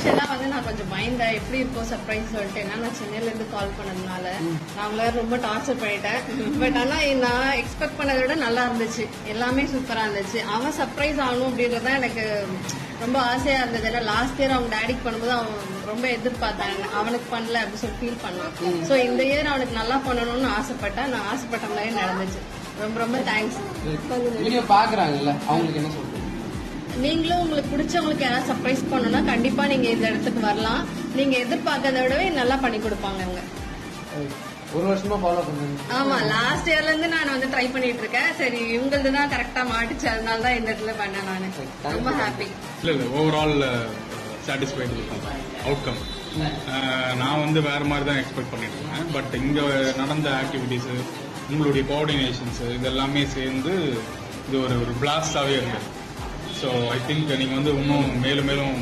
இனிஷியலா நான் கொஞ்சம் பயந்தேன் எப்படி இருக்கும் சர்ப்ரைஸ் சொல்லிட்டு. ஏன்னா நான் சென்னையில இருந்து கால் பண்ணதுனால அவங்கள ரொம்ப டார்ச்சர் பண்ணிட்டேன். பட் ஆனா நான் எக்ஸ்பெக்ட் பண்ணதை விட நல்லா இருந்துச்சு, எல்லாமே சூப்பரா இருந்துச்சு. அவன் சர்ப்ரைஸ் ஆகணும் அப்படின்றதுதான் எனக்கு ரொம்ப ஆசையா இருந்தது. ஏன்னா லாஸ்ட் இயர் அவங்க டேடிக்கு பண்ணும்போது அவன் ரொம்ப எதிர்பார்த்தாங்க, அவனுக்கு பண்ணல அப்படின்னு சொல்லி ஃபீல் பண்ணான். ஸோ இந்த இயர் அவனுக்கு நல்லா பண்ணணும்னு ஆசைப்பட்டேன். நான் ஆசைப்பட்ட மாதிரி நடந்துச்சு. ரொம்ப ரொம்ப தேங்க்ஸ். பாக்குறாங்கல்ல அவங்களுக்கு என்ன சொல்றீங்க? நீங்களும் உங்களுக்கு பிடிச்சவங்களுக்கு யாராவது சர்ப்ரைஸ் பண்ணணும்னா கண்டிப்பா நீங்க இந்த இடத்துக்கு வரலாம். நீங்க எதிர்பார்க்கறத விடவே நல்லா பண்ணி கொடுப்பாங்க அவங்க. ஒரு வருஷமா ஃபாலோ பண்ணுங்க. ஆமா, லாஸ்ட் இயர்ல இருந்து நான் ட்ரை பண்ணிட்டு இருக்கேன். சரி, இவங்களது தான் கரெக்டா மாட்டுச்சு, அதனால தான் இந்த இடத்துல பண்ணேன். நானு ரொம்ப ஹாப்பி. இல்ல ஓவரால் சாட்டிஸ்ஃபைடு அவுட்கம். நான் வேற மாதிரி தான் எக்ஸ்பெக்ட் பண்ணிட்டு இருக்கேன். பட் இங்க நடந்த ஆக்டிவிட்டிஸ், உங்களுடைய கோஆர்டினேஷன்ஸ் இதெல்லாமே சேர்ந்து இது ஒரு பிளாஸ்டாவே இருந்தது. ஸோ ஐ திங்க் நீங்க இன்னும் மேலும் மேலும்